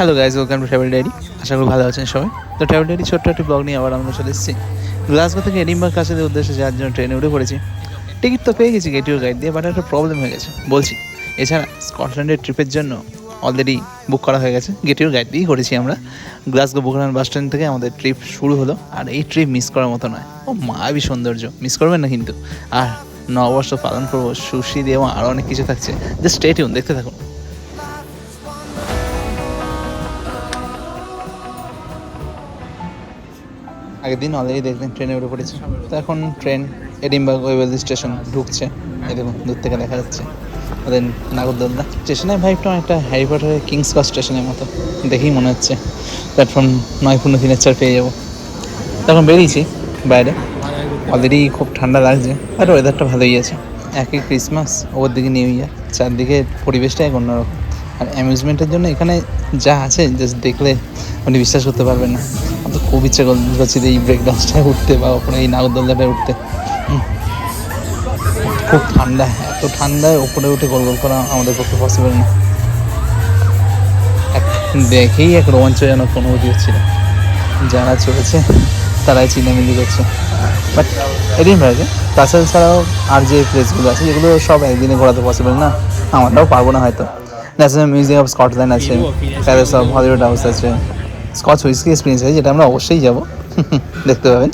Hello guys, welcome to travel diary. আশা করি ভালো আছেন সবাই। তো ট্রাভেল ডায়েরি ছোট্ট একটি ব্লগ নিয়ে আবার আমরা চলে এসেছি গ্লাসগো থেকে এডিনবার্গ কাছের উদ্দেশ্যে যাওয়ার জন্য ট্রেনে উঠে পড়েছি। টিকিট তো পেয়ে গেছি গেটিওর গাইড দিয়ে, বাট একটা প্রবলেম হয়ে গেছে বলছি। এছাড়া স্কটল্যান্ডের ট্রিপের জন্য অলরেডি বুক করা হয়ে গেছে, গেটিওর গাইড দিয়েই করেছি আমরা। গ্লাসগো বুকারান বাস স্ট্যান্ড থেকে আমাদের ট্রিপ শুরু হলো, আর এই ট্রিপ মিস করার মতো নয়। ও মায়াবী সৌন্দর্য, মিস করবেন না কিন্তু। আর নববর্ষ পালন করবো সুশি দিয়ে, আরও অনেক কিছু থাকছে। জাস্ট স্টে টিউন, দেখতে থাকুন। আগের দিন অলরেডি দেখলেন ট্রেনে উঠে পড়েছে। তো এখন ট্রেন এডিনবার্গ ওয়েবেলি স্টেশন ঢুকছে। এই দেখুন দূর থেকে দেখা যাচ্ছে ওদের নাগরদোলনা। স্টেশনের ভাইবটা অনেকটা হ্যারি পটারের কিংস ক্রস স্টেশনের মতো দেখেই মনে হচ্ছে। প্ল্যাটফর্ম 9-3-4 পেয়ে যাবো। তখন বেরিয়েছি বাইরে, অলরেডি খুব ঠান্ডা লাগছে, আর ওয়েদারটা ভালোই আছে। একই ক্রিসমাস, ওর দিকে নিউ ইয়ার, চারদিকে পরিবেশটা এক অন্যরকম। আর অ্যামিউজমেন্টের জন্য এখানে যা আছে জাস্ট দেখলে আপনি বিশ্বাস করতে পারবেন না। আমার তো খুব ইচ্ছে করছে এই ব্রেক ডান্সটায় উঠতে বা ওপরে এই নাগরদোলনাটায় উঠতে। খুব ঠান্ডা, এত ঠান্ডায় ওপরে উঠে গোল গোল করা আমাদের পক্ষে পসিবল না। দেখেই এক রোমাঞ্চজনক অনুভূতি হচ্ছিল। যারা চলেছে তারাই চিনামিনি করছে। বাট এডিনবার্গে কাসাল ছাড়াও আর যে প্লেসগুলো আছে যেগুলো সব একদিনে ঘোরাতে পসিবল না, আমরাও পারবো না হয়তো। ন্যাশনাল মিউজিয়াম অফ স্কটল্যান্ড আছে, প্যালেস অফ হলিউড হাউস আছে, স্কচ হুইস্কি এক্সপিরিয়েন্স আছে যেটা আমরা অবশ্যই যাবো, দেখতে পাবেন।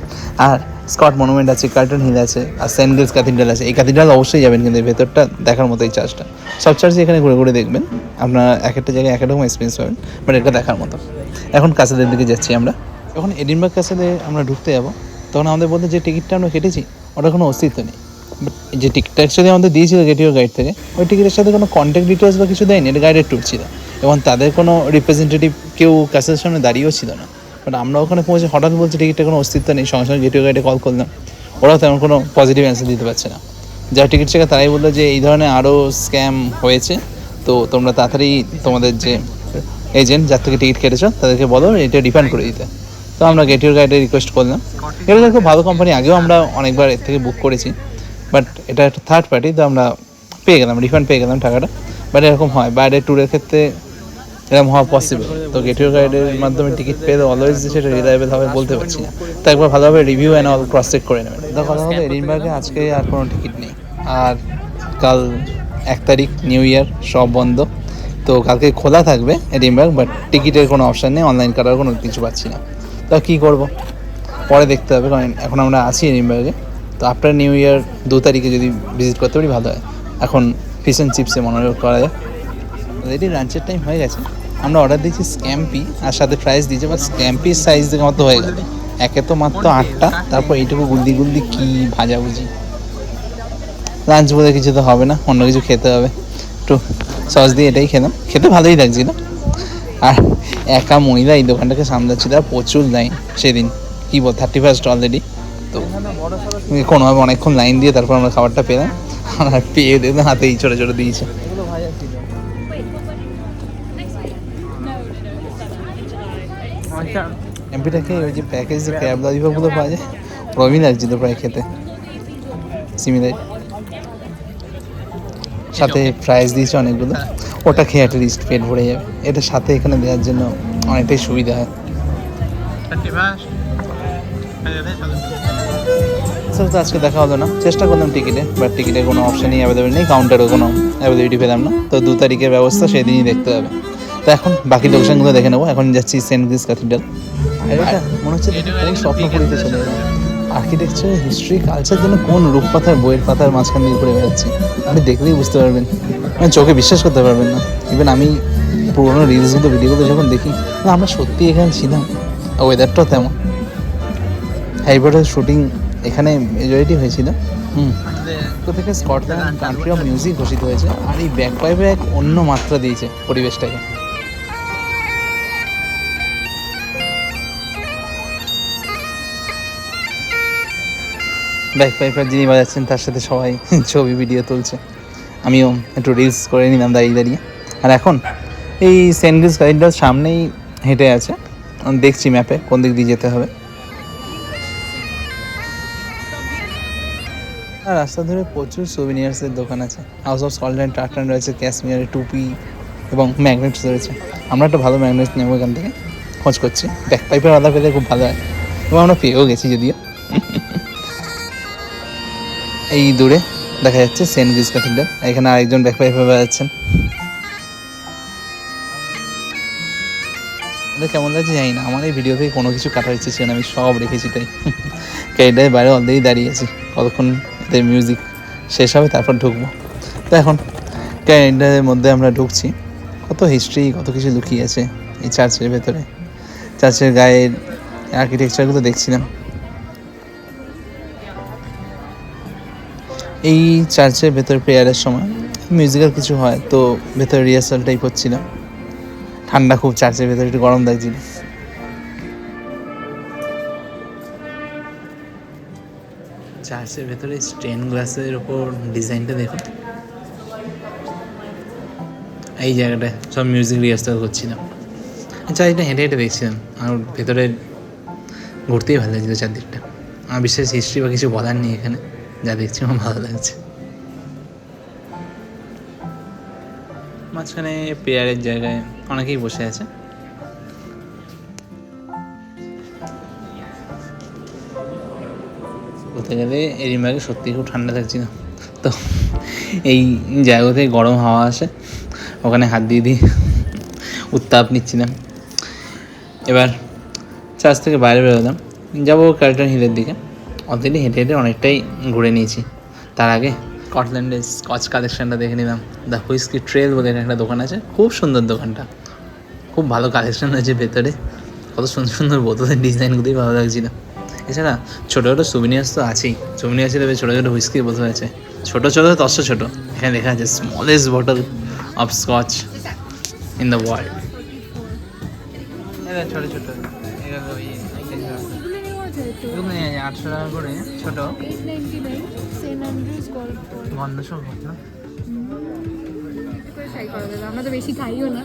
আর স্কট মনুমেন্ট আছে, কার্টন হিল আছে, আর সেন্ট গিলস ক্যাথিড্রাল আছে। এই ক্যাথিড্রাল অবশ্যই যাবেন, কিন্তু ভেতরটা দেখার মতো এই চার্চটা। সব চার্চই এখানে ঘুরে ঘুরে দেখবেন, আপনার এক একটা জায়গায় এক এক রকম এক্সপিরিয়েন্স পাবেন, বাট এটা দেখার মতো। এখন কাছেদের দিকে যাচ্ছি আমরা। যখন এডিনবার্গ কাছেলে আমরা ঢুকতে যাবো, তখন আমাদের বলতে যে টিকিটটা আমরা কেটেছি ওটা কোনো অস্তিত্ব নেই। বাট যে টিকিটটা অ্যাকচুয়ালি আমাদের দিয়েছিল গেটিওর গাইড থেকে, ওই টিকিটের সাথে কোনো কন্ট্যাক্ট ডিটেলস বা কিছু দেয়নি, এটা গাইডের ট্যুর ছিল। এবং তাদের কোনো রিপ্রেজেন্টেটিভ কেউ কাছের সামনে দাঁড়িয়েও ছিল না। বাট আমরা ওখানে পৌঁছে হঠাৎ বলছি টিকিটটা কোনো অস্তিত্ব নেই, সঙ্গে সঙ্গে গেটিওর গাইডে কল করলাম, ওরাও তেমন কোনো পজিটিভ অ্যান্সার দিতে পারছে না। যারা টিকিট শেখা তারাই বললো যে এই ধরনের আরও স্ক্যাম হয়েছে, তো তোমরা তাড়াতাড়ি তোমাদের যে এজেন্ট যার থেকে টিকিট কেটেছো তাদেরকে বলো এটা রিফান্ড করে দিতে। তো আমরা গেটিওর গাইডে রিকোয়েস্ট করলাম। এটা খুব ভালো কোম্পানি, আগেও আমরা অনেকবার এর থেকে বুক করেছি, বাট এটা একটা থার্ড পার্টি, তো আমরা পেয়ে গেলাম, রিফান্ড পেয়ে গেলাম টাকাটা। বাট এরকম হয় বাইরের ট্যুরের ক্ষেত্রে, এরকম হওয়া পসিবল। তো গেটিওর গাইডের মাধ্যমে টিকিট পেয়ে অলওয়েজ যে সেটা রিলায়েবল হবে বলতে পারছি না, তো একবার ভালোভাবে review and all cross check করে নেবেন। তো কথা হলো এডিনবার্গে আজকে আর কোনো টিকিট নেই, আর কাল 1 তারিখ নিউ ইয়ার, সব বন্ধ। তো কালকে খোলা থাকবে এডিনবার্গ, বাট টিকিটের কোনো অপশান নেই, অনলাইন করার কোনো কিছু পাচ্ছি না। তো কী করবো পরে দেখতে হবে, কারণ এখন আমরা আছি এডিনবার্গে। তো আফটার নিউ ইয়ার 2 তারিখে যদি ভিজিট করতে পারি ভালো হয়। এখন ফিশ অ্যান্ড চিপসে মনোযোগ করা যায়। অলরেডি লাঞ্চের টাইম হয়ে গেছে, আমরা অর্ডার দিয়েছি স্ক্যাম্পি, আর সাথে ফ্রাইস দিয়েছে, বাট স্ক্যাম্পির সাইজ দেখে মতো হয়ে গেল, একে তো মাত্র 8টা, তারপর এইটুকু গুলদি গুলদি কী ভাজাভুজি। লাঞ্চ বলে কিছু তো হবে না, অন্য কিছু খেতে হবে। একটু সস দিয়ে এটাই খেলাম, খেতে ভালোই লাগছিল। আর একা মহিলা এই দোকানটাকে সামলাচ্ছিল, আর প্রচুর লাইন সেদিন, কী বল 31st অলরেডি। তো কোনোভাবে অনেকক্ষণ লাইন দিয়ে তারপর আমরা খাবারটা পেলাম, আর পেয়ে দেখলাম হাতেই ছোটো ছোটো দিয়েছে। এমপিটাকে ওই যে প্যাকেজ যে ক্যাব ললিপপগুলো পাওয়া যায়, ওরমই লাগছিল প্রায় খেতে, সিমিলার। সাথে ফ্রাইস দিয়েছে অনেকগুলো, ওটা খেয়ে একটা লিস্ট পেট ভরে যাবে। এটা সাথে এখানে দেওয়ার জন্য অনেকটাই সুবিধা হয়। তো আজকে দেখা হলো না, চেষ্টা করলাম টিকিটে, বাট টিকিটের কোনো অপশানই অ্যাভেলেবেল নেই, কাউন্টারও কোনো অ্যাভেলেবিলিটি পেলাম না। তো 2 তারিখের ব্যবস্থা সেদিনই দেখতে হবে। তো এখন বাকি লোকেশনগুলো দেখে নেবো। এখন যাচ্ছি সেন্ট গিলস ক্যাথিড্রাল। এটা মনে হচ্ছে কোন স্বপ্নপুরীতে চলে যাবে। আর্কিটেকচার, হিস্ট্রি, কালচার যেন কোন রূপপাতার বইয়ের পাতার মাঝখান দিয়ে ঘুরে বেড়াচ্ছি। আপনি দেখলেই বুঝতে পারবেন, মানে চোখে বিশ্বাস করতে পারবেন না। ইভেন আমি পুরোনো রিলসগুলো, ভিডিওগুলো যখন দেখি, না আমরা সত্যি এখানে ছিলাম। ওয়েদারটাও তেমন। হ্যারি পটারের শুটিং এখানে মেজরিটি হয়েছিল। তো থেকে স্কটল্যান্ড কান্ট্রি অফ মিউজিক ঘোষিত হয়েছে, আর এই ব্যাক পাইপের এক অন্য মাত্রা দিয়েছে পরিবেশটাকে। ব্যাক পাইপার যিনি বাজাচ্ছেন তার সাথে সবাই ছবি ভিডিও তুলছে, আমিও একটু রিলস করে নিলাম দাঁড়িয়ে দাঁড়িয়ে। আর এখন এই সেন্ট গিলস ক্যাথিড্রাল সামনেই হেঁটে আছে, দেখছি ম্যাপে কোন দিক দিয়ে যেতে হবে। আর রাস্তা ধরে প্রচুর সুভিনিয়ার্সের দোকান আছে। হাউস অফ স্কটল্যান্ড টার্টান রয়েছে, ক্যাশমিয়ারের টুপি, এবং ম্যাগনেটস রয়েছে। আমরা একটা ভালো ম্যাগনেট নেবো এখান থেকে, খোঁজ করছি। ব্যাক পাইপের আলাদা পেলে খুব ভালো হয়, এবং আমরা পেয়েও গেছি যদিও। এই দূরে দেখা যাচ্ছে সেন্ট গ্রিস ক্যাথিড্রাল, এখানে আরেকজন ব্যাক পাইপে বেড়াচ্ছেন। এটা কেমন লাগছে জানি না, আমার এই ভিডিও থেকে কোনো কিছু কাটার ইচ্ছে ছিল না, আমি সব রেখেছি তাই। ক্যাথিড্রালের বাইরে অলরেডি দাঁড়িয়ে আছি, কতক্ষণ এদের মিউজিক শেষ হবে তারপর ঢুকবো। তো এখন ক্যাথিড্রালের মধ্যে আমরা ঢুকছি। কত হিস্ট্রি, কত কিছু লুকিয়ে আছে এই চার্চের ভেতরে। চার্চের গায়ের আর্কিটেকচারগুলো দেখছিলাম। এই চার্চের ভেতর প্রেয়ারের সময় মিউজিক্যাল কিছু হয়, তো ভেতরে রিহার্সাল টাইপ হচ্ছিল। ঠান্ডা খুব, চার্চের ভেতরে একটু গরম লাগছিল। চার্চের ভেতরে স্টেন গ্লাসের ওপর ডিজাইনটা দেখুন। এই জায়গাটায় সব মিউজিক রিহার্সাল করছিলাম, চারিদিকটা হেঁটে হেঁটে দেখছিলাম, আর ভেতরে ঘুরতেই ভালো লাগছিলো চারদিকটা। আমার বিশেষ হিস্ট্রি বা কিছু বলার নেই এখানে, যা দেখছি আমার ভালো লাগছে। মাঝখানে প্রেয়ারের জায়গায় অনেকেই বসে আছে। বলতে গেলে এডিনবার্গে সত্যি খুব ঠান্ডা লাগছিল, তো এই জায়গাতে গরম হাওয়া আসে, ওখানে হাত দিয়ে দিয়ে উত্তাপ নিচ্ছিলাম। এবার চার্চ থেকে বাইরে বেরোলাম, যাবো কার্লটন হিলের দিকে। অলরেডি হেঁটে হেঁটে অনেকটাই ঘুরে নিয়েছি। তার আগে স্কটল্যান্ডের স্কচ কালেকশানটা দেখে নিলাম। দ্য হুইস্কি ট্রেল বলে একটা দোকান আছে, খুব সুন্দর দোকানটা, খুব ভালো কালেকশান আছে ভেতরে। কত সুন্দর সুন্দর বোতলের ডিজাইনগুলোই ভালো লাগছিল। এছাড়া ছোটো ছোটো সুভিনিয়ার্স তো আছেই। সুভিনিয়ার্স হিসেবে ছোটো ছোটো হুইস্কির বোতল আছে, ছোটো ছোটো তস্য ছোটো। এখানে লেখা আছে smallest bottle of Scotch in the world. ছোটো ছোটো 800 টাকা করে ছোটো, গন্ধ সব না। ট্রাই করা যাবে, আমরা তো বেশি খাইও না,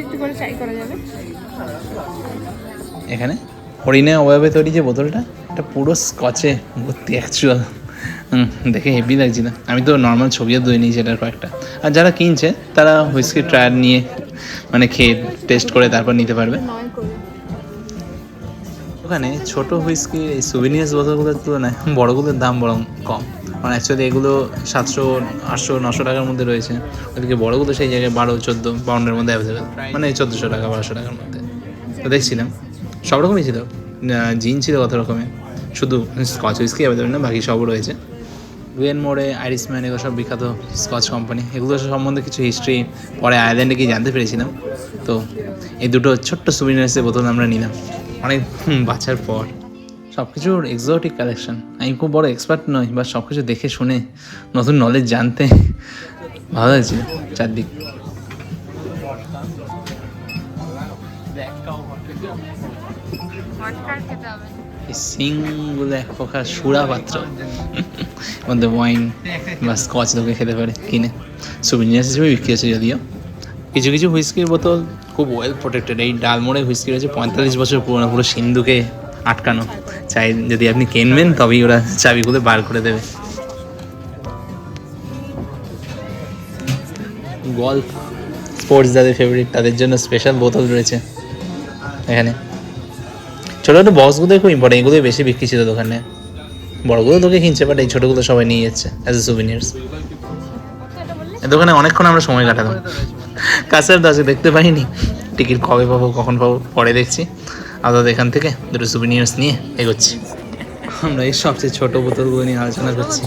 একটু করে ট্রাই করা যাবে। এখানে হরিণের অবয়বে তৈরি যে বোতলটা, এটা পুরো স্কচে ভর্তি অ্যাকচুয়াল। দেখে হেভি লাগছিল। আমি তো নর্মাল ছবিও দই নিয়েছি এটার কয়েকটা। আর যারা কিনছে তারা হুইস্কি ট্রায়াল নিয়ে, মানে খেয়ে টেস্ট করে তারপর নিতে পারবে। ওখানে ছোটো হুইস্কির এই সুভিনিয়ার্স বোতলগুলোর তুলনায় বড়গুলোর দাম বরং কম, কারণ অ্যাকচুয়ালি এগুলো 700, 800, 900 টাকার মধ্যে রয়েছে। ওদিকে বড়গুলো সেই জায়গায় 12, 14 পাউন্ডের মধ্যে অ্যাভেলেবেল, মানে 1400 টাকা, 1200 টাকার মধ্যে। তো দেখছিলাম সব রকমই ছিল, জিন ছিল কত রকমের, শুধু স্কচ হুইস্কি অ্যাভেলেবেল না, বাকি সবও রয়েছে। গ্লেনমোরে, আইরিশম্যান, এগুলো সব বিখ্যাত স্কচ কোম্পানি। এগুলো সম্বন্ধে কিছু হিস্ট্রি পরে আয়ারল্যান্ডে গিয়ে জানতে পেরেছিলাম। তো এই দুটো ছোট্ট সুভিনিয়ার্সের বোতল আমরা নিলাম অনেক বাঁচার পর। সব কিছুর এক্সোটিক কালেকশন। আমি খুব বড় এক্সপার্ট নই, বা সব কিছু দেখে শুনে নতুন নলেজ জানতে ভালো লাগছিল চারদিক। এই সিংগুলো এক প্রকার সুরা পাত্র, মধ্যে ওয়াইন বা স্কচ লোকে খেতে পারে কিনে। সুভিনিয়ার্স হিসেবে বিক্রি আছে যদিও। কিছু কিছু হুইস্কির বোতল খুব ওয়েল প্রোটেক্টেড। এই ডালমোড়ে হুইস্কি রয়েছে 45 বছর পুরোনো, পুরো সিন্ধুকে আটকানো। চাই যদি আপনি কিনবেন তবেই ওরা চাবিগুলো বার করে দেবে। গল্ফ স্পোর্টস যাদের ফেভারিট তাদের জন্য স্পেশাল বোতল রয়েছে এখানে। ছোটো ছোটো বক্সগুলোই খুব ইম্পর্টেন্ট, এগুলোই বেশি বিক্রি ছিল দোকানে। বড়গুলো লোকে কিনছে, বাট এই ছোটোগুলো সবাই নিয়ে যাচ্ছে অ্যাজ এ সুভিনিয়ার্স। এই দোকানে অনেকক্ষণ আমরা সময় কাটালাম। কাছের দাসে দেখতে পাইনি, টিকিট কবে পাবো কখন পাবো পরে দেখছি। আলাদা এখান থেকে দুটো সুভিনিয়ার্স নিয়ে এগোচ্ছি। আমরা এই সবচেয়ে ছোটো বোতলগুলো নিয়ে আলোচনা করছি।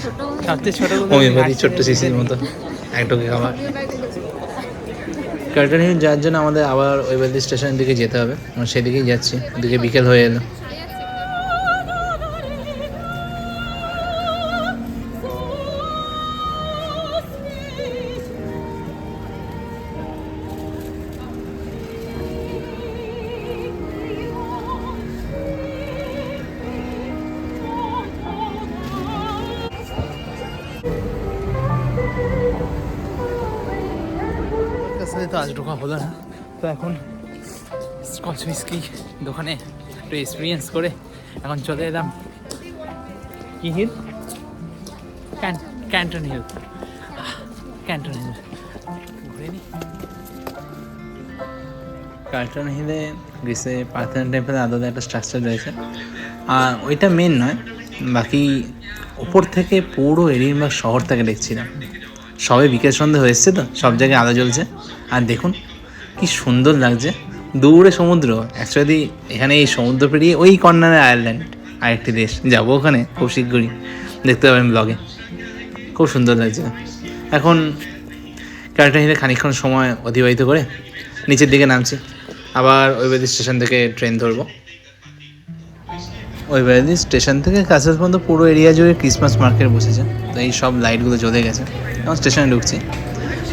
সবচেয়ে ছোটো হোমিওপ্যাথি ছোট্ট শিশির মতো একটুকে খাবার। কার্লটন হিল যাওয়ার জন্য আমাদের আবার ওয়েবেলি স্টেশনের দিকে যেতে হবে, আমরা সেদিকেই যাচ্ছি। ওদিকে বিকেল হয়ে এলো। তো আজ ঢোকা হলো না, তো এখন স্কচ হুইস্কি দোকানে একটু এক্সপিরিয়েন্স করে এখন চলে এলাম কি hill, Canton hill. Canton hill কার্টন হিলে গ্রিসে পার্থেনন টেম্পেল আলাদা একটা স্ট্রাকচার রয়েছে, আর ওইটা মেন নয়, বাকি ওপর থেকে পুরো এডিনবার্গ শহরটাকে দেখছিলাম। সবে বিকেল সন্ধে হয়ে এসছে তো, সব জায়গায় আলো জ্বলছে, আর দেখুন কি সুন্দর লাগছে। দূরে সমুদ্র, অ্যাকচুয়ালি এখানে এই সমুদ্র পেরিয়ে ওই কর্নারে আয়ারল্যান্ড, আরেকটি দেশ, যাবো ওখানে খুব শীঘ্রই, দেখতে পাবেন ব্লগে। খুব সুন্দর লাগছে। এখন কার্টন হিলে খানিকক্ষণ সময় অতিবাহিত করে নিচের দিকে নামছি, আবার ওইবাদি স্টেশন থেকে ট্রেন ধরবো। ওইবাদি স্টেশন থেকে কাছের পর্যন্ত পুরো এরিয়া জুড়ে ক্রিসমাস মার্কেট বসেছে, তো এই সব লাইটগুলো জ্বলে গেছে। এখন স্টেশনে ঢুকছি,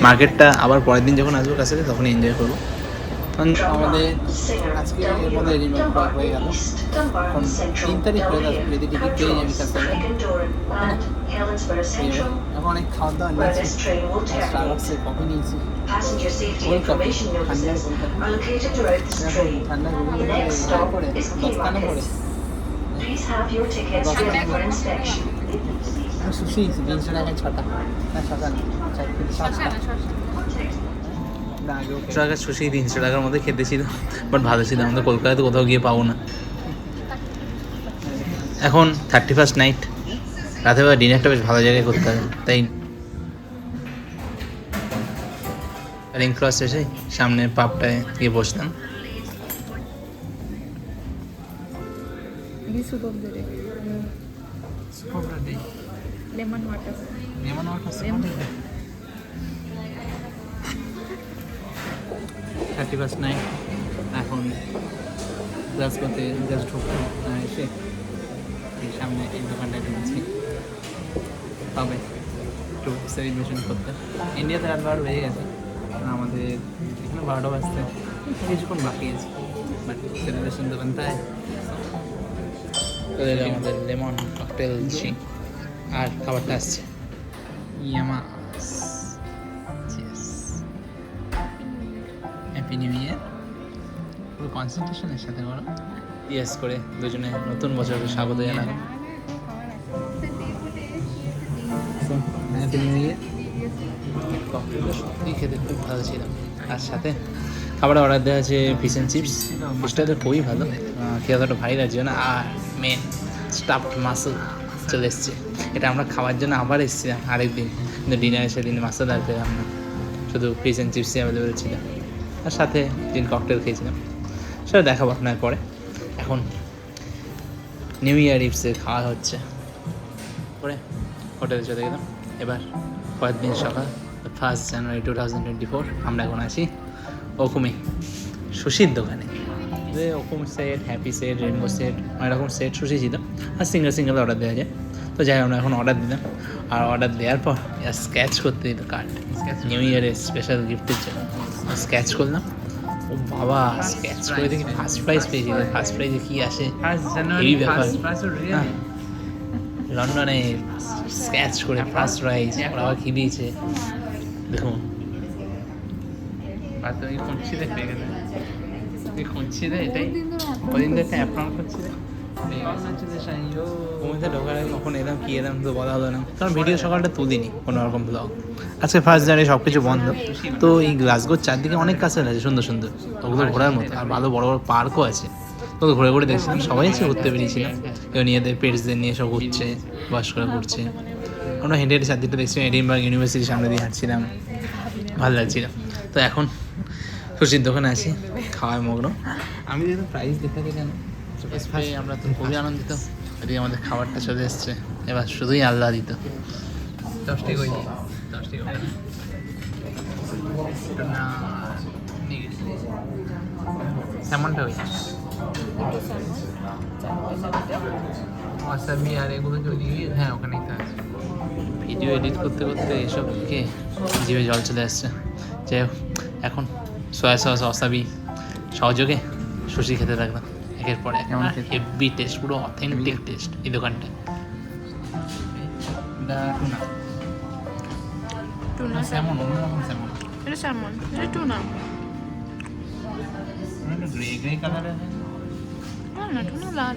মার্কেটটা আবার পরের দিন যখন আসবো কাছে তখনই এনজয় করবো। আমাদের আজকে এর মধ্যে এডিনবার্গ হয়ে গেল। এখন 3 তারিখ হয়ে গেল, যদি টিকিট পেয়ে যাবি কাছে। এখন অনেক খাওয়া দাওয়া নিয়েছি, স্টারবাক্সে কফি নিয়েছি, কোল্ড কফি, ঠান্ডা করে 10 পরে সুশি 300 টাকায় 6টা, না 6টা না, 7 টাকা সুশি 300 টাকার মধ্যে খেতে ছিল, বাট ভালো ছিল। আমাদের কলকাতাতে কোথাও গিয়ে পাবো না। এখন 31st নাইট, রাতে বেলা ডিনারটা বেশ ভালো জায়গায় করতে হবে, তাই রিং ক্রস এসে সামনে পাবটায় গিয়ে বসতাম। Lemon water. 31st নাইট, এখন গ্লাসগোতে জাস্ট ঢুকলাম, এসে এই সামনে এই দোকানটায় ঢুকছি, তবে একটু সেলিব্রেশন করতে। ইন্ডিয়াতে রাত 12 বেজে গেছে, আমাদের এখানে 12টা বাজতে কিছুক্ষণ বাকি আছে, বাট সেলিব্রেশন দোকানটায় আমাদের লেমন ককটেল দিচ্ছি, আর খাবারটা আসছে ইয়ামাস। Happy new year. পুরো কনসেন্ট্রেশনের সাথে করো, ইয়েস করে দুজনে নতুন বছরকে স্বাগত জানাবো। Happy new year. ককটেলটা সত্যিই খেতে খুব ভালো ছিল, আর সাথে খাবারে অর্ডার দেওয়া আছে ফিশ অ্যান্ড চিপস। ফিশটা তো খুবই ভালো, খেয়ে অতটা ভারী লাগছে না। আর মেন স্টাফড মাসল চলে এসছে, এটা আমরা খাওয়ার জন্য আবার এসেছিলাম আরেকদিন, কিন্তু ডিনারে সেদিন মাসল আর পেলাম না, শুধু ফিশ অ্যান্ড চিপসই অ্যাভেলেবেল ছিল, আর সাথে দিন ককটেল খেয়েছিলাম। সেটা দেখাবো আপনার পরে। এখন নিউ ইয়ার ইভসে খাওয়া হচ্ছে, পরে হোটেলে চলে গেলাম। এবার পরের দিন সকাল 1 জানুয়ারি 2024, আমরা এখন আছি ওকুমে সুশির দোকানে। ওকুম set, happy set, rainbow set, অনেক রকম সেট সুশি ছিল, আর সিঙ্গেল অর্ডার দেওয়া যায়। তো যাই আমরা এখন অর্ডার দিলাম, আর অর্ডার দেওয়ার পর স্ক্যাচ করতে দিত কার্ড, নিউ ইয়ারের স্পেশাল গিফটের জন্য স্ক্যাচ করলাম। ও বাবা, স্ক্যাচ করে দেখি ফার্স্ট প্রাইজ পেয়েছিল। ফার্স্ট প্রাইজে কী আসে এই ব্যাপার, লন্ডনে স্ক্যাচ করে ফার্স্ট প্রাইজ, ওরা আবার কী দিয়েছে দেখুন। আর তুমি খুঁজছি দেখ পেয়ে গেলে, তুই খুঁজছি দে, এটাই ওদিন তো একটা অ্যাপ্রাউন্ড করছি রে। ঘুমিতে ঢোকার আগে কখন এলাম কী এলাম তো বলা হলো না, কারণ ভিডিও সকালটা তুলিনি কোনো রকম ব্লগ। আজকে 1 জানুয়ারি সব কিছু বন্ধ, তো এই গ্লাসগোর চারদিকে অনেক কাছের আছে সুন্দর সুন্দর, ওগুলো ঘোরার মতো, আর ভালো বড় বড় পার্কও আছে। তো ঘুরে ঘুরে দেখছিলাম, সবাই এসে ঘুরতে বেরিয়েছিলাম, কেউ নিজেদের পেটসদের নিয়ে সব ঘুরছে, বয়স্করা ঘুরছে। আমরা হেঁটে হেঁটে চারদিকটা দেখছিলাম, এডিনবার্গ ইউনিভার্সিটির সামনে দিয়ে হাঁটছিলাম, ভালো লাগছিল। তো এখন সুশির দোকানে আছি, খাওয়ায় মগ্ন। আমি যেহেতু প্রাইস দেখাতে কেন আমরা তো খুবই আনন্দিত, এদিকে আমাদের খাবারটা চলে এসছে, এবার শুধুই আল্লাহ দিত। দশটি কই স্যামনটা ওই ওয়াসাবি আর এগুলো যদি, হ্যাঁ ওখানেই তো আছে। ভিডিও এডিট করতে করতে এসবকে জিভে জল চলে আসছে। যাই হোক, এখন সয়া সস ওয়াসাবি সহযোগে সুশি খেতে থাকলাম একের পর এক। হেভি টেস্ট, পুরো অথেন্টিক টেস্ট এই দোকানটা। টুনা স্যামন, অন্যরকম স্যামন, এটা স্যামন, এটা টুনা গ্রে গ্রে কালারের। না টুনা লাল,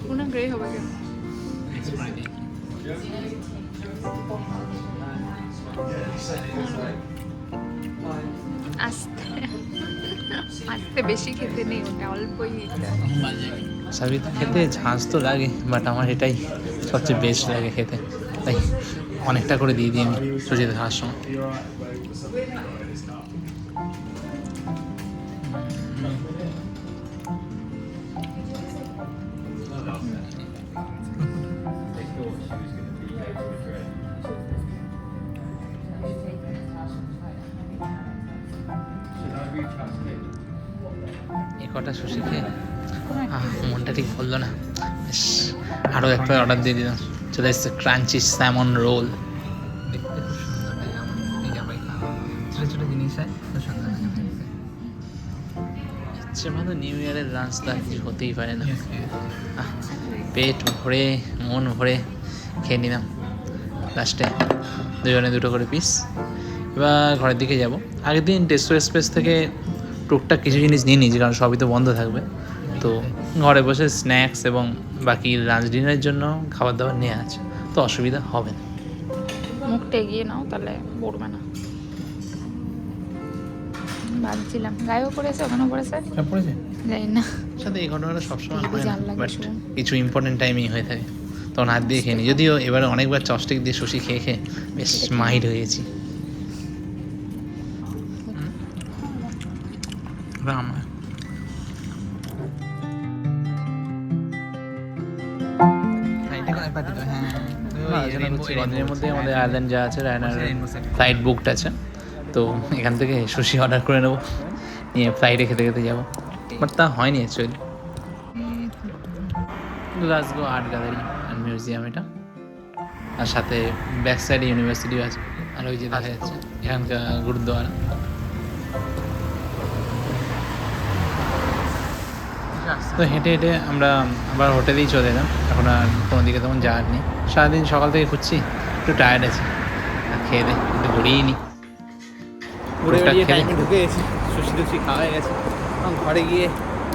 টুনা গ্রে হবে কেন? আস্তে আস্তে বেশি খেতে নেই, ওটা অল্পই খেতে হয়। সাবিতা খেতে ঝাঁজ তো লাগে, বাট আমার এটাই সবচেয়ে বেস্ট লাগে খেতে, তাই অনেকটা করে দিয়ে দিই আমি সুজিতে খাওয়ার সময়। এই কটা সুশি খেয়ে মনটা ঠিক বললো না, বেশ আরও একটা অর্ডার দিয়ে দিলাম। চলে এসছে ক্রাঞ্চি স্যামন রোল, দেখতে খুব সুন্দর লাগে আমার, এই যে আবার খাওয়া ছোটো ছোটো জিনিস হয় খুব সুন্দর লাগে দেখতে। ইচ্ছে মতো নিউ ইয়ারের লাঞ্চ তো আর কিছু হতেই পারে না। পেট ভরে মন ভরে খেয়ে নিলাম, লাস্টে দুজনে দুটো করে পিস। এবার ঘরের দিকে যাব। আগের দিন টেস্টো এক্সপ্রেস থেকে টুকটাক কিছু জিনিস নিয়ে নিয়েছি, কারণ সবই তো বন্ধ থাকবে। তো ঘরে বসে স্ন্যাক্স এবং বাকি লাঞ্চ ডিনারের জন্য খাবার দাবার নিয়ে আছে, তো অসুবিধা হবে না। মুখটা এগিয়ে নাও, তাহলে পড়বে না। ভাবছিলাম গায়েও পড়েছে, ওখানেও পড়েছে, সব পড়েছে জানি না। সাথে এই ঘটনাটা সবসময় হয় না, জাল লাগে বাট শুধু। কিছু ইম্পর্টেন্ট টাইমেই হয়ে থাকে, তখন হাত দিয়ে খেয়ে নিই। যদিও এবারে অনেকবার চপস্টিক দিয়ে সুশি খেয়ে খেয়ে বেশ মাহির হয়েছি। আমার মধ্যে আমাদের আইল্যান্ড যা আছে রায়নার ফ্লাইট বুকড আছে, তো এখান থেকে সুশি অর্ডার করে নেবো, নিয়ে ফ্লাইটে খেতে খেতে যাবো, বাট তা হয়নি actually. Glasgow art gallery and museum এটা, আর সাথে ব্যাক সাইডে ইউনিভার্সিটিও আছে, আর ওই যে দেখা যাচ্ছে এখানকার গুরুদ্বারা। তো হেঁটে হেঁটে আমরা আবার হোটেলেই চলে এলাম, এখন আর কোনো দিকে তেমন যাওয়ার নেই। সারাদিন সকাল থেকে খুঁজছি, একটু টায়ার্ড আছি, আর খেয়ে দে একটু ঘুরিয়ে নিই। ঘুরে বেরিয়ে টাইমে ঢুকে গেছি, সুশি টুশি খাওয়া হয়ে গেছে, এখন ঘরে গিয়ে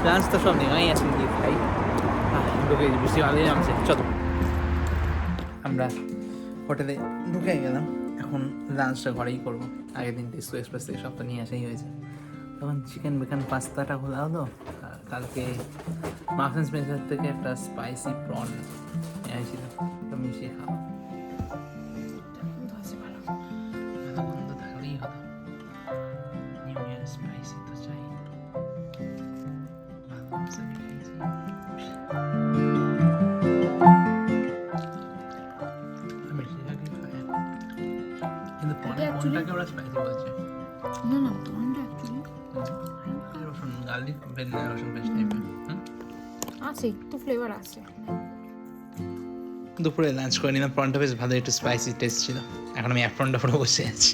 লাঞ্চ তো সব নেওয়াই আছে, গিয়ে খাই। ঢুকে গেছি, বৃষ্টি ভালোই নামছে। চলো আমরা হোটেলে ঢুকে গেলাম, এখন লাঞ্চটা ঘরেই করবো। আগের দিন টেস্টো এক্সপ্রেস থেকে সব তো নিয়ে আসাই হয়েছে। তখন চিকেন বেকন পাস্তাটা খোলা হলো, আর কালকে মার্কস অ্যান্ড স্পেন্সার থেকে একটা স্পাইসি প্রন নিয়ে আসছিল, তো মিশিয়ে খাওয়া। ভালো মন্দ থাকলেই হতো, নিউ ইয়ার স্পাইসি তো চাই। ভালো মন্দ খেয়েছি, বেশিরভাগই খায়, কিন্তু কোনটাকে ওরা স্পাইসি বলছে? না না, তোমারটা অ্যাকচুয়ালি রসুন গার্লিক রসুন পেস্ট টাইপের। আছে, একটু ফ্লেভার আছে। দুপুরে লাঞ্চ করে নিলাম, প্রনটা বেশ ভালো, একটু স্পাইসি টেস্ট ছিল। এখন আমি এক প্রনটা পুরো বসে আছি।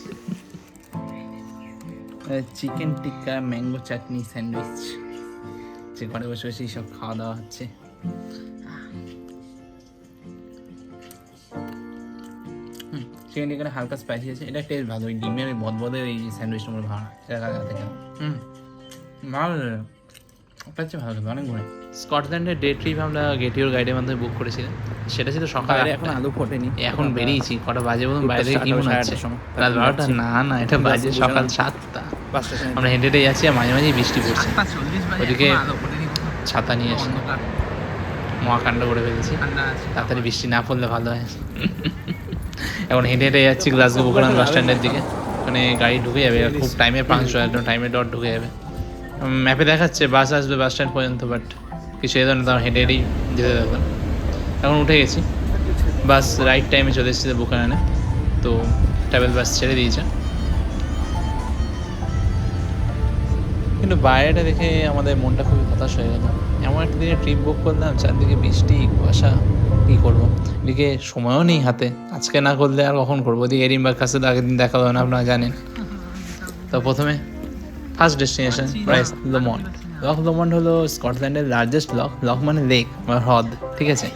চিকেন টিক্কা ম্যাঙ্গো চাটনি স্যান্ডউইচ, যে ঘরে বসে বসেই সব খাওয়া দাওয়া হচ্ছে। চিকেন টিক্কাটা হালকা স্পাইসি আছে, এটা টেস্ট ভালো। ওই ডিমের ওই বদবদের এই স্যান্ডউইচটা আমার ভালো, সেটা কাছে থেকে ভালো লাগে, ওটা হচ্ছে ভালো লাগে অনেক ঘুরে। স্কটল্যান্ডের ডে ট্রিপ আমরা গেটিওর গাইডের মাধ্যমে বুক করেছিলাম, সেটা ছিল সকালে। এখন আলু ফোটেনি, এখন বেরিয়েছি, কটা বাজে বলুন? বাইরে থেকে কি মনে হচ্ছে? রাত 12টা? না না, এটা বাজে সকাল 7টা। আমরা হেঁটে হেঁটে যাচ্ছি, আর মাঝে মাঝেই বৃষ্টি পড়ছে। ওদিকে ছাতা নিয়ে এসে মহাকাণ্ড করে ফেলেছি, তাড়াতাড়ি বৃষ্টি না পড়লে ভালো হয়। এখন হেঁটে হেঁটে যাচ্ছি গ্লাসগো বুকারান বাস স্ট্যান্ডের দিকে, ওখানে গাড়ি ঢুকে যাবে, খুব টাইমে পাঁচশো একদম টাইমে ডট ঢুকে যাবে। ম্যাপে দেখাচ্ছে বাস আসবে বাস স্ট্যান্ড পর্যন্ত, বাট কিছু এলো না, তখন হেঁটে হেঁটেই যেতে থাকলাম। এখন উঠে গেছি, বাস রাইট টাইমে চলে এসেছে বুকারানে, তো ট্রাভেল বাস ছেড়ে দিয়েছে। কিন্তু বাইরেটা দেখে আমাদের মনটা খুবই হতাশ হয়ে গেল। এমন একটা দিনে ট্রিপ বুক করলাম, চারদিকে বৃষ্টি কুয়াশা, কী করবো? এদিকে সময়ও নেই হাতে, আজকে না করলে আর কখন করবো? ওদিকে এডিনবার্গ কাছে আগের দিন দেখা হলো না, আপনারা জানেন। তো প্রথমে ফার্স্ট ডেস্টিনেশন রাইস লমন্ড। লমন্ড হলো স্কটল্যান্ডের লার্জেস্ট লক মানে লেক বা হ্রদ, ঠিক আছে?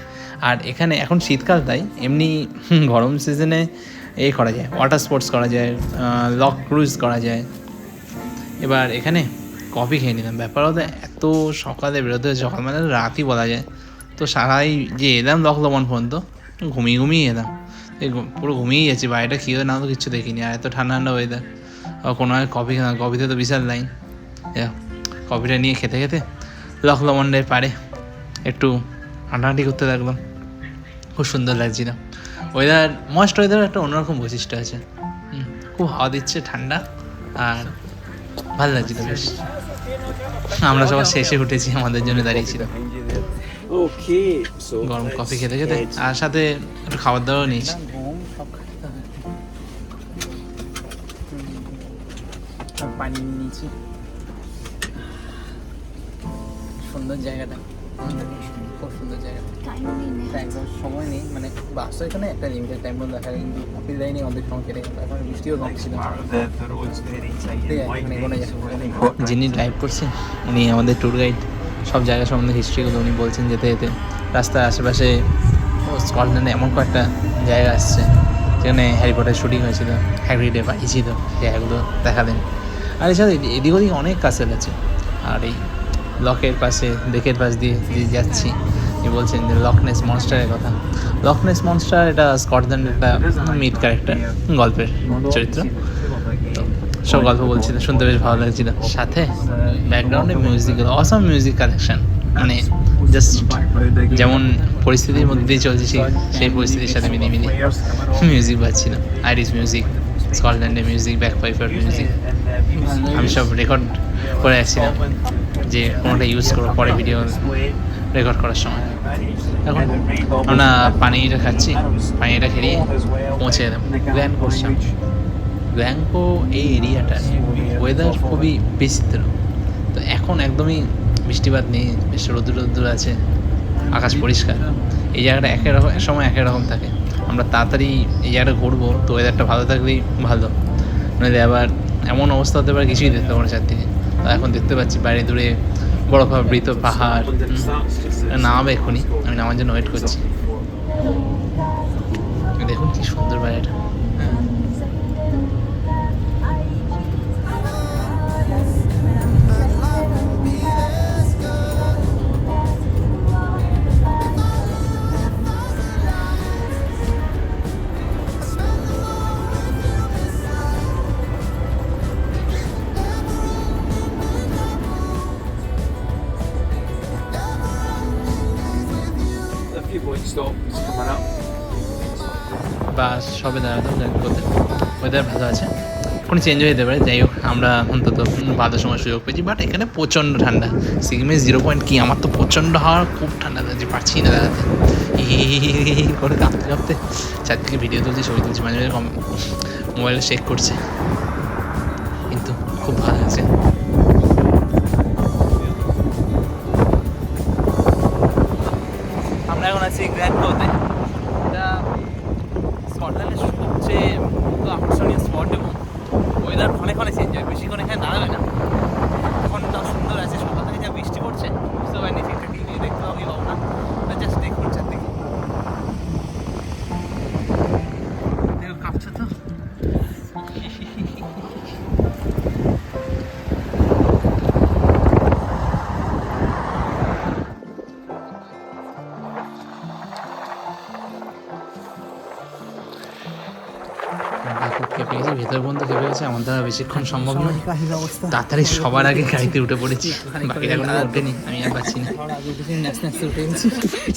আর এখানে এখন শীতকাল, তাই এমনি গরম সিজনে করা যায়, ওয়াটার স্পোর্টস করা যায়, লক ক্রুজ করা যায়। এবার এখানে কফি খেয়ে নিলাম। ব্যাপার হতো এত সকালে বেরোতে হয়েছে, সকাল মানে রাতই বলা যায়। তো সারাই যে এলাম লমন্ড পর্যন্ত ঘুমিয়ে এলাম, পুরো ঘুমিয়েই যাচ্ছি, বাইরেটা খেয়ে না তো কিচ্ছু দেখিনি, আর এত ঠান্ডা ঠান্ডা ওয়েদার। কোনো হয় কফিতে তো বিশাল লাইন। কফিটা নিয়ে খেতে খেতে লক লমন্ডের পাড়ে একটু হাঁটাহাঁটি করতে থাকলাম, খুব সুন্দর লাগছিল। ওয়েদার মস্ট ওয়েদার একটা অন্যরকম বৈশিষ্ট্য আছে, খুব হাওয়া দিচ্ছে ঠান্ডা আর ভালো লাগছিল বেশ। আমরা সবার শেষে উঠেছি, আমাদের জন্য দাঁড়িয়েছিল গরম কফি খেতে খেতে, আর সাথে একটু খাবার দাবারও নিয়েছি। পানি নিয়েছি, সুন্দর জায়গাটা, খুব সুন্দর জায়গাটা। একদম সময় নেই, মানে বাস এখানে একটা লিমিটেড টাইম মধ্যে দেখা যায়, কিন্তু অফিস লাইনে অনেক সময় কেটে গেল। এখন বৃষ্টিও কম ছিল। যিনি ড্রাইভ করছেন উনি আমাদের ট্যুর গাইড, সব জায়গা সম্বন্ধে হিস্ট্রিগুলো উনি বলছেন যেতে যেতে। রাস্তার আশেপাশে স্কটল্যান্ডে এমন কয়েকটা জায়গা আসছে যেখানে হ্যারি পটার শুটিং হয়েছিল, হ্যাগ্রিডের বাড়ি ছিল, জায়গাগুলো দেখালেন। আর এছাড়া এদিক ওদিক অনেক কাসেল আছে। আর এই লকের পাশে, লেকের পাশ দিয়ে যাচ্ছি, উনি বলছেন যে লকনেস মনস্টারের কথা। লকনেস মনস্টার এটা স্কটল্যান্ডের একটা মিথ ক্যারেক্টার, গল্পের চরিত্র। তো সব গল্প বলছিল, শুনতে বেশ ভালো লাগছিল। সাথে ব্যাকগ্রাউন্ডে মিউজিক, অসম মিউজিক কালেকশন, মানে জাস্ট যেমন পরিস্থিতির মধ্যে দিয়ে চলছে সেই পরিস্থিতির সাথে মিলিয়ে মিউজিক বাজছিল। আইরিশ মিউজিক, স্কটল্যান্ডের মিউজিক, ব্যাকপাইপার মিউজিক, আমি সব রেকর্ড করে আসছিলাম যে কোনোটা ইউজ করবো পরে ভিডিও রেকর্ড করার সময়। এখন আমরা পানিটা খাচ্ছি, পানিটা খেয়ে পৌঁছে গেলাম গ্ল্যাঙ্কো। এই এরিয়াটার ওয়েদার খুবই বিচিত্র। তো এখন একদমই বৃষ্টিপাত নেই, বেশ রোদ্দুর আছে, আকাশ পরিষ্কার। এই জায়গাটা এক সময় এক রকম থাকে। আমরা তাড়াতাড়ি এই জায়গাটা ঘুরবো, তো ওয়েদারটা ভালো থাকলেই ভালো, নইলে আবার এমন অবস্থা হতে পারে কিছুই দেখতে পাবো চারদিকে। তো এখন দেখতে পাচ্ছি বাইরে দূরে বরফাবৃত পাহাড়, নামাবে এক্ষুনি, আমি নামার জন্য ওয়েট করছি। দেখুন কি সুন্দর বাইরেটা। বাস সবে দাঁড়াতাম করতে, ওয়েদার ভালো আছে, কোনো চেঞ্জ হয়ে যেতে পারে। যাই হোক, আমরা অন্তত ভালো সময় সুযোগ পেয়েছি। বাট এখানে প্রচণ্ড ঠান্ডা, সিকিমে 0 কি, আমার তো প্রচণ্ড হাওয়া, খুব ঠান্ডা লাগছে, পারছি না দাঁড়াতে, করে কাঁপতে কাঁপতে চারদিকে ভিডিও তুলছি, ছবি তুলছি, মাঝে মাঝে মোবাইলে শেক করছে, কিন্তু খুব ভালো লাগছে। আমরা এখন আছি গ্ল্যাঙ্কোতে, এটা স্কটল্যান্ডের সবচেয়ে আকর্ষণীয় স্পট, এবং ওয়েদার ক্ষণে ক্ষণে চেঞ্জ হয়, বেশিক্ষণ এখানে দাঁড়াবে না। এখনটা সুন্দর আছে, সকাল থেকে যা বৃষ্টি পড়ছে বুঝতে পারিনি, ঠিকঠাক টিভি দেখতে পাবি পাবো না, জাস্ট দেখুন চারদিকে। দেখো কাঁপছে তো। খেপে গেছি, ভেতর পর্যন্ত খেপে গেছে, আমার দ্বারা বেশিক্ষণ সম্ভব নয়। তাড়াতাড়ি সবার আগে গাড়িতে উঠে পড়েছি, বাকিটা কোনো ওঠেনি, আমি আর পাচ্ছি না।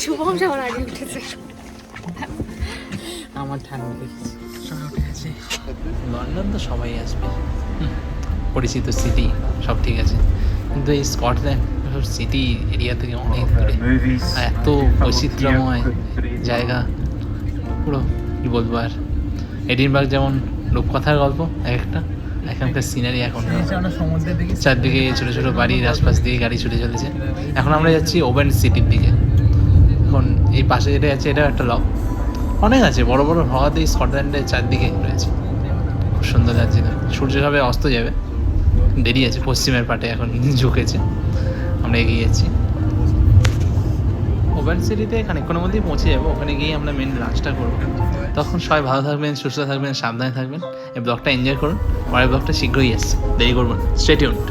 শুভম সবার আগে উঠেছে, আমার ঠান্ডা দেখেছি, সবাই উঠে গেছে। লন্ডন তো সবাই আসবে, পরিচিত সিটি, সব ঠিক আছে, কিন্তু এই স্কটল্যান্ড সিটি এরিয়া থেকে অনেক দূরে, আর এত বৈচিত্র্যময় জায়গা, পুরো কী বলবো। আর এডিনবার্গ যেমন রূপকথার গল্প একটা, এখানকার সিনারি এখন চারদিকে ছোটো ছোটো বাড়ির আশপাশ দিয়ে গাড়ি ছুটে চলেছে। এখন আমরা যাচ্ছি ওভেন সিটির দিকে। এখন এই পাশে যেটা আছে, এটা একটা লক, অনেক আছে, বড় বড় হ্রদ এই স্কটল্যান্ডের চারদিকে রয়েছে, খুব সুন্দর লাগছে। সূর্য সবে অস্ত যাবে, দেরি আছে, পশ্চিমের পাটে এখন ঝুঁকেছে, আমরা এগিয়ে যাচ্ছি। ওভেন সিটিতে খানিকক্ষণের মধ্যেই পৌঁছে যাবো, ওখানে গিয়ে আমরা মেন লাঞ্চটা করবো। তখন সবাই ভালো থাকবেন, সুস্থ থাকবেন, সাবধানে থাকবেন, এই ব্লগটা এনজয় করুন। পরের ব্লগটা শীঘ্রই আসছে, দেরি করবেন, স্টে টিউনড।